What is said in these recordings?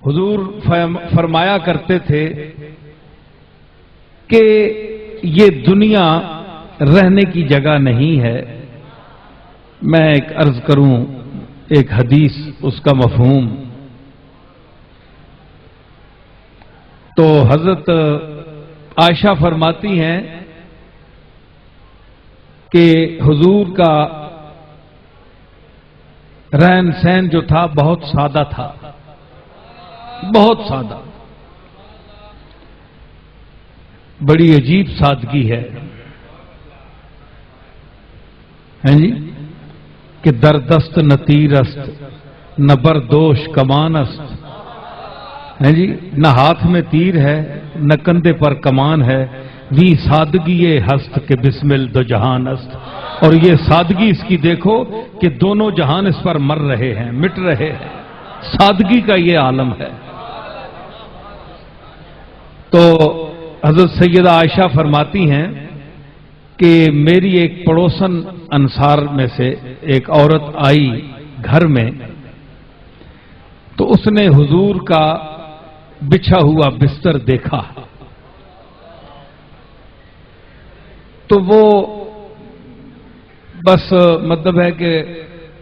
حضور فرمایا کرتے تھے کہ یہ دنیا رہنے کی جگہ نہیں ہے. میں ایک عرض کروں ایک حدیث اس کا مفہوم. تو حضرت عائشہ فرماتی ہیں کہ حضور کا رہن سہن جو تھا بہت سادہ تھا، بہت سادہ، بڑی عجیب سادگی ہے. ہیں جی کہ دردست نہ تیرست نہ بردوش کمان است. ہیں جی نہ ہاتھ میں تیر ہے نہ کندھے پر کمان ہے. وی سادگی ہست کہ بسمل دو جہان است. اور یہ سادگی اس کی دیکھو کہ دونوں جہان اس پر مر رہے ہیں، مٹ رہے ہیں. سادگی کا یہ عالم ہے. تو حضرت سیدہ عائشہ فرماتی ہیں کہ میری ایک پڑوسن انصار میں سے ایک عورت آئی گھر میں، تو اس نے حضور کا بچھا ہوا بستر دیکھا. تو وہ بس مطلب ہے کہ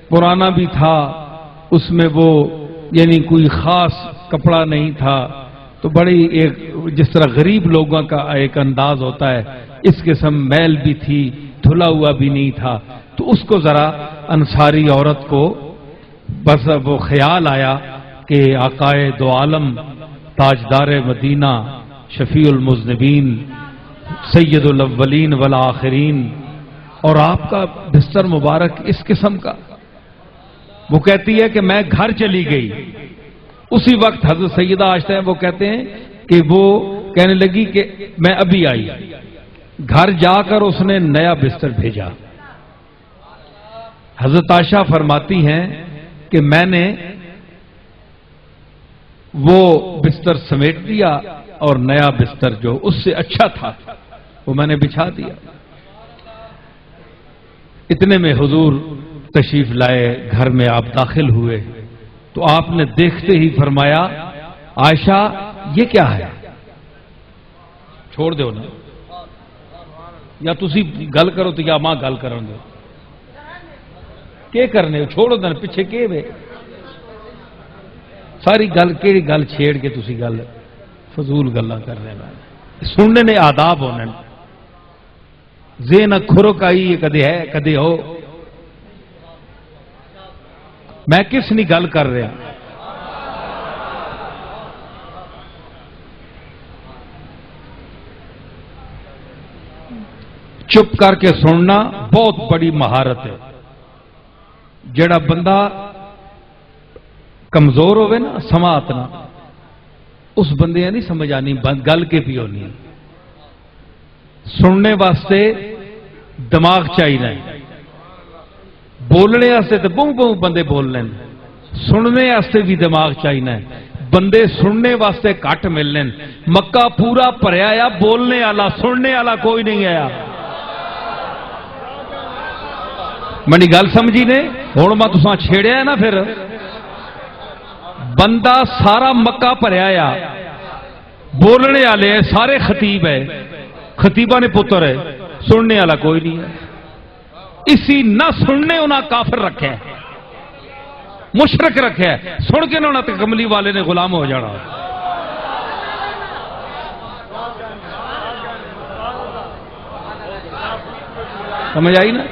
پرانا بھی تھا، اس میں وہ یعنی کوئی خاص کپڑا نہیں تھا. تو بڑی ایک جس طرح غریب لوگوں کا ایک انداز ہوتا ہے، اس قسم میل بھی تھی، دھلا ہوا بھی نہیں تھا. تو اس کو ذرا انصاری عورت کو بس وہ خیال آیا کہ آقائے دو عالم تاجدار مدینہ شفیع المذنبین سید الاولین والآخرین، اور آپ کا بستر مبارک اس قسم کا. وہ کہتی ہے کہ میں گھر چلی گئی. اسی وقت حضرت سیدہ عائشہ وہ کہتے ہیں کہ وہ کہنے لگی کہ میں ابھی آئی. گھر جا کر اس نے نیا بستر بھیجا. حضرت عائشہ فرماتی ہیں کہ میں نے وہ بستر سمیٹ دیا اور نیا بستر جو اس سے اچھا تھا وہ میں نے بچھا دیا. اتنے میں حضور تشریف لائے، گھر میں آپ داخل ہوئے تو آپ نے دیکھتے ہی فرمایا عائشہ یہ کیا ہے؟ چھوڑ دو نا، یا تسی گل کرو تو یا ماں گل کرن دو. کہ کرنے چھوڑو دن پیچھے کے وے ساری گل کیڑی گل چھیڑ کے تسی گل فضول گلاں کر رہے ہیں. سننے نے آداب ہونے، ذہن کھرک آئی کدے ہے کدے ہو. میں کس نہیں گل کر رہا. چپ کر کے سننا بہت بڑی مہارت ہے. جڑا بندہ کمزور ہوئے نا سماعت نہ، اس بندے نہیں سمجھ آنی گل کے بھی ہونی. سننے واسطے دماغ چاہیے، بولنے واسطے تو بہوں بہوں بندے بول لین، سننے واسطے بھی دماغ چاہیے. بندے سننے واسطے کٹ مل لین. مکہ پورا بھریا آیا بولنے والا، سننے والا کوئی نہیں آیا. منی گل سمجھی نے؟ ہوں میں تساں چھیڑیا ہے نا. پھر بندہ سارا مکہ بھریا آ، بولنے والے سارے خطیب ہے، خطیبہ نے پتر ہے، سننے والا کوئی نہیں ہے. اسی نہ سننے انہاں کافر رکھے، مشرک رکھے، سن کے نہ کملی والے نے غلام ہو جانا. سمجھ آئی نا؟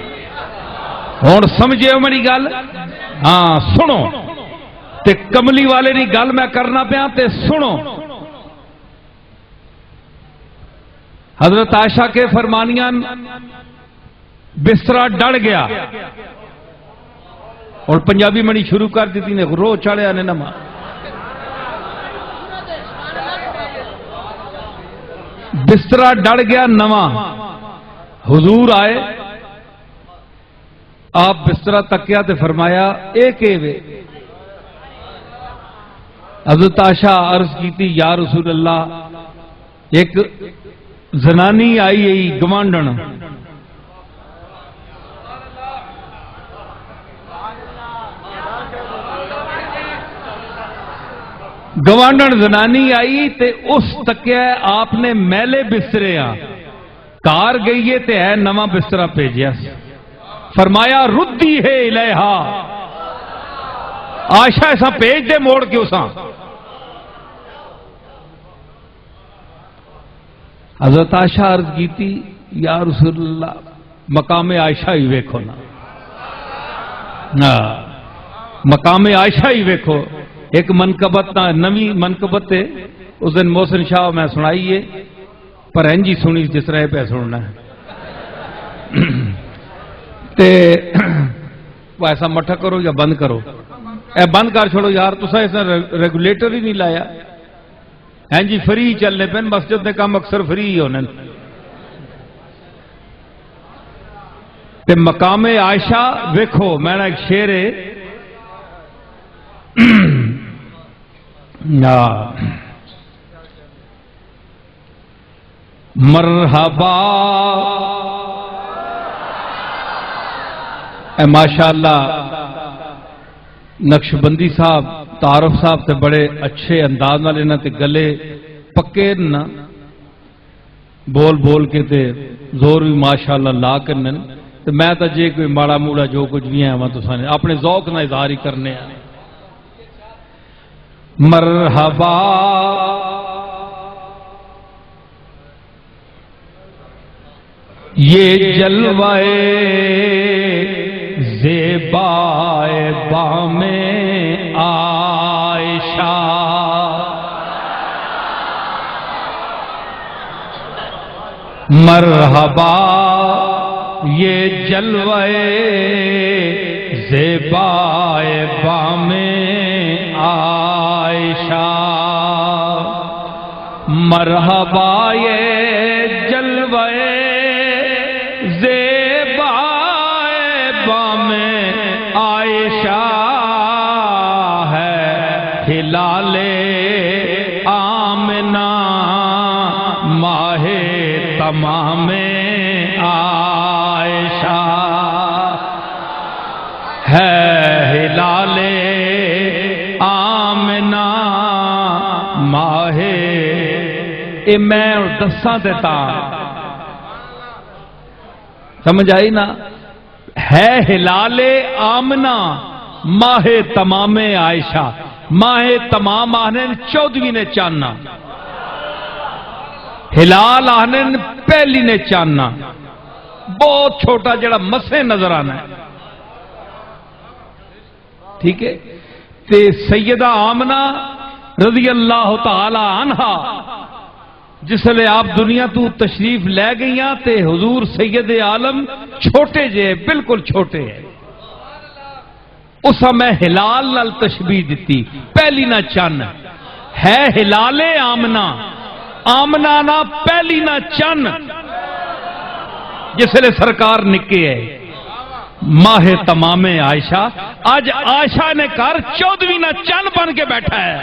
ہوں سمجھے ہو میری گل؟ ہاں سنو تے کملی والے کی گل میں کرنا پیا تے سنو. حضرت عائشہ کے فرمانیاں بسترا ڈڑ گیا اور پنجابی منی شروع کر دیتی نے رو چڑھیا نے نما. بسترا ڈڑ گیا نواں. حضور آئے، آپ بسترا تکیا تے فرمایا اے کہ وے؟ حضرت عائشہ عرض کیتی یا رسول اللہ ایک زنانی آئی گوانڈن، گوانڈن زنانی آئی تے اس تکیا آپ نے میلے بسترے کار گئی ہے تے ہے نواں بسترا بھیجیا، فرمایا ردی ہے الیہا، عائشہ ایسا بھیج دے موڑ کے اساں۔ حضرت عائشہ عرض کی تھی یا رسول اللہ مقام عائشہ ہی ویکھو نا، مقام عائشہ ہی ویکھو۔ ایک منقبت نہ نوی منقبت ہے، اس دن محسن شاہ میں سنائیے پر ہنجی سنی جس طرح پہ سننا ہے تے ایسا مٹھا کرو یا بند کرو، اے بند کر چھوڑو یار، تسا ایسا ریگولیٹر ہی نہیں لایا، ہیں جی فری چلنے پہ مسجد نے کام اکثر فری ہی ہونے۔ تے مقام عائشہ ویکھو، میں نے ایک شعر ہے مرحبا اے ماشاءاللہ نقشبندی صاحب تعارف صاحب تے بڑے اچھے انداز والے نہ تے گلے پکے نہ بول بول کے تے زور بھی ماشاءاللہ لا کرنے تے میں تا جے کوئی ماڑا موڑا جو کچھ بھی ہے وہاں تو سانے اپنے ذوق نہ اظہار ہی کرنے ہیں۔ مرحبا یہ جلوائے زیبائے بام عائشہ، مرحبا یہ جلوائے زیبائے بام عائشہ، مرحبا یہ جلوائے زیبائے بام عائشہ ہے، ہلال آمنہ ماہ تمام عائشہ ہے، ہلال آمنہ ماہ اے میں دساں دیتا سمجھ آئی نا، ہے ہلال آمنہ ماہ تمام عائشہ، ماہ تمام آہنین 14ویں نے چاننا، ہلال آہنین پہلی نے چاننا، بہت چھوٹا جڑا مسے نظر آنا ہے، ٹھیک ہے۔ تے سیدہ آمنہ رضی اللہ تعالی عنہا جس لئے آپ دنیا تو تشریف لے گئیاں تے حضور سید عالم چھوٹے جے بالکل چھوٹے ہیں، اس میں ہلال نال تشبیہ دیتی، پہلی نہ چن ہے ہلال آمنہ، آمنہ نہ پہلی نہ چن، جس لئے سرکار نکے ہے ماہ تمام عائشہ، آج عائشہ نے کر 14ویں نہ چن بن کے بیٹھا ہے۔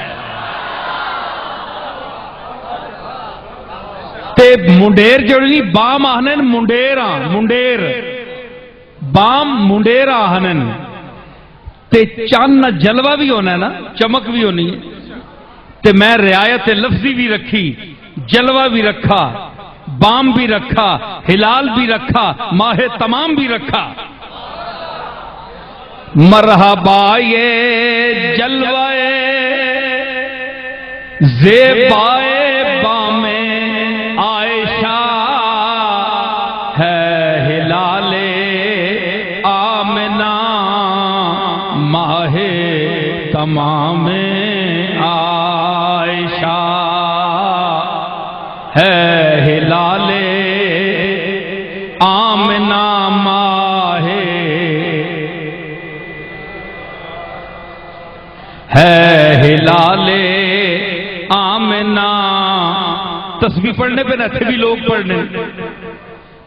تے منڈیر جوڑی بام آہنن منڈیر بام منڈیر آہنن تے چان جلوہ بھی ہونا ہے نا، چمک بھی ہونی ہے، تے میں رعایت لفظی بھی رکھی، جلوہ بھی رکھا، بام بھی رکھا، ہلال بھی رکھا، ماہ تمام بھی رکھا۔ مرحبا یہ جلوہ زیبائے بام عائشہ ہے، ہلال آمنہ ماہ تمام عائشہ ہے، ہلال آمنہ ماہ ہے، ہلال آمنہ۔ تسبیح پڑھنے پہ نہ تھے بھی لوگ پڑھنے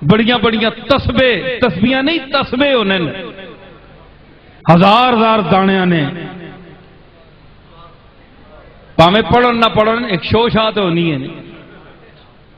بڑیاں بڑیاں تسبیحاں نہیں تسبیح ہونے ہزار دانیاں نے پاویں پڑھن نہ پڑھن ایک شو شاہ تو ہونی ہے نہیں۔